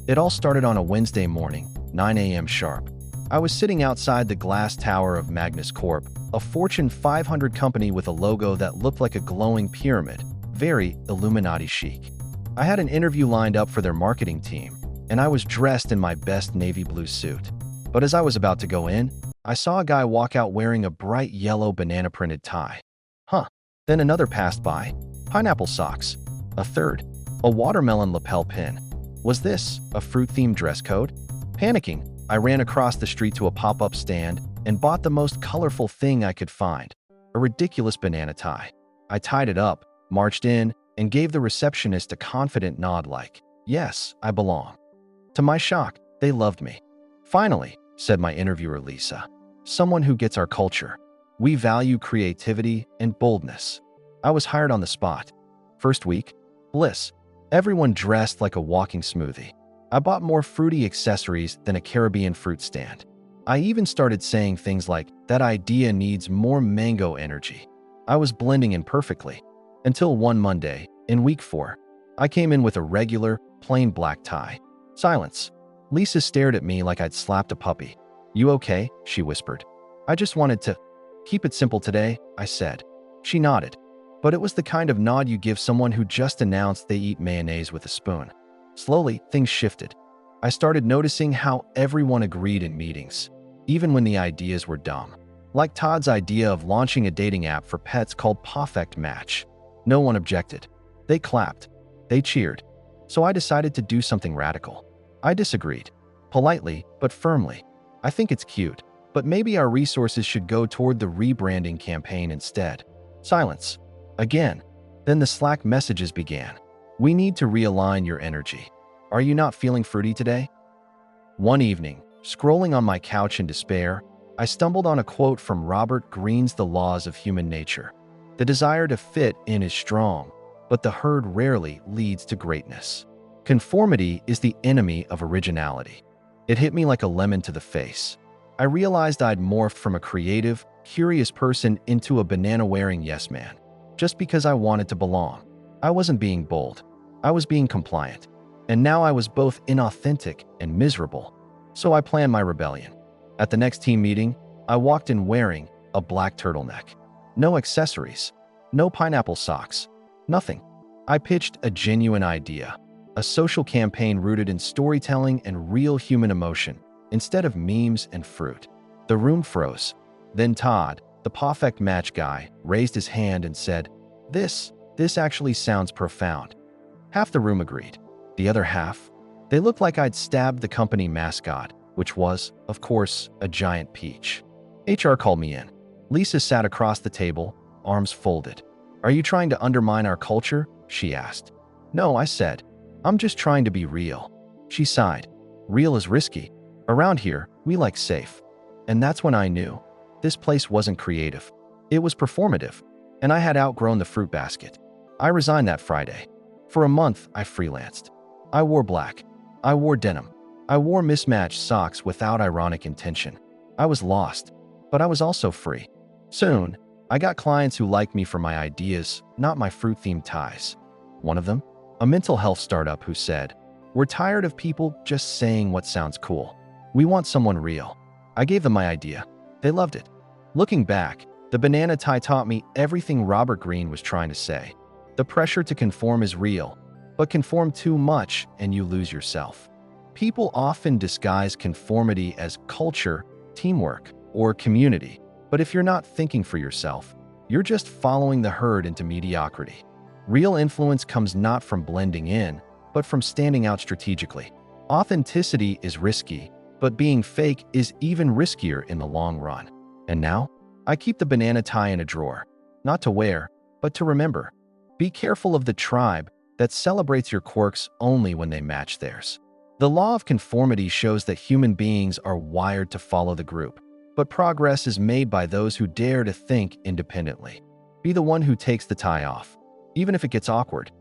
It all started on a Wednesday morning, 9 a.m. sharp. I was sitting outside the glass tower of Magnus Corp, a Fortune 500 company with a logo that looked like a glowing pyramid, very Illuminati chic. I had an interview lined up for their marketing team, and I was dressed in my best navy blue suit. But as I was about to go in, I saw a guy walk out wearing a bright yellow banana-printed tie. Then another passed by. Pineapple socks. A third. A watermelon lapel pin. Was this a fruit-themed dress code? Panicking, I ran across the street to a pop-up stand and bought the most colorful thing I could find, a ridiculous banana tie. I tied it up, marched in, and gave the receptionist a confident nod like, yes, I belong. To my shock, they loved me. Finally, said my interviewer Lisa, someone who gets our culture. We value creativity and boldness. I was hired on the spot. First week, bliss. Everyone dressed like a walking smoothie. I bought more fruity accessories than a Caribbean fruit stand. I even started saying things like, that idea needs more mango energy. I was blending in perfectly. Until one Monday, in week 4, I came in with a regular, plain black tie. Silence. Lisa stared at me like I'd slapped a puppy. You okay? She whispered. I just wanted to keep it simple today, I said. She nodded. But it was the kind of nod you give someone who just announced they eat mayonnaise with a spoon. Slowly, things shifted. I started noticing how everyone agreed in meetings, even when the ideas were dumb. Like Todd's idea of launching a dating app for pets called Perfect Match. No one objected. They clapped. They cheered. So I decided to do something radical. I disagreed. Politely, but firmly. I think it's cute, but maybe our resources should go toward the rebranding campaign instead. Silence. Again. Then the Slack messages began. We need to realign your energy. Are you not feeling fruity today? One evening, scrolling on my couch in despair, I stumbled on a quote from Robert Greene's The Laws of Human Nature. The desire to fit in is strong, but the herd rarely leads to greatness. Conformity is the enemy of originality. It hit me like a lemon to the face. I realized I'd morphed from a creative, curious person into a banana-wearing yes man, just because I wanted to belong. I wasn't being bold. I was being compliant. And now I was both inauthentic and miserable. So I planned my rebellion. At the next team meeting, I walked in wearing a black turtleneck. No accessories. No pineapple socks. Nothing. I pitched a genuine idea. A social campaign rooted in storytelling and real human emotion, instead of memes and fruit. The room froze. Then Todd, the Perfect Match guy, raised his hand and said, This actually sounds profound. Half the room agreed. The other half? They looked like I'd stabbed the company mascot, which was, of course, a giant peach. HR called me in. Lisa sat across the table, arms folded. Are you trying to undermine our culture? She asked. No, I said. I'm just trying to be real. She sighed. Real is risky. Around here, we like safe. And that's when I knew. This place wasn't creative. It was performative. And I had outgrown the fruit basket. I resigned that Friday. For a month, I freelanced. I wore black. I wore denim. I wore mismatched socks without ironic intention. I was lost, but I was also free. Soon, I got clients who liked me for my ideas, not my fruit-themed ties. One of them, a mental health startup who said, We're tired of people just saying what sounds cool. We want someone real. I gave them my idea. They loved it. Looking back, the banana tie taught me everything Robert Greene was trying to say. The pressure to conform is real, but conform too much and you lose yourself. People often disguise conformity as culture, teamwork, or community, but if you're not thinking for yourself, you're just following the herd into mediocrity. Real influence comes not from blending in, but from standing out strategically. Authenticity is risky, but being fake is even riskier in the long run. And now, I keep the banana tie in a drawer, not to wear, but to remember. Be careful of the tribe that celebrates your quirks only when they match theirs. The law of conformity shows that human beings are wired to follow the group, but progress is made by those who dare to think independently. Be the one who takes the tie off, even if it gets awkward.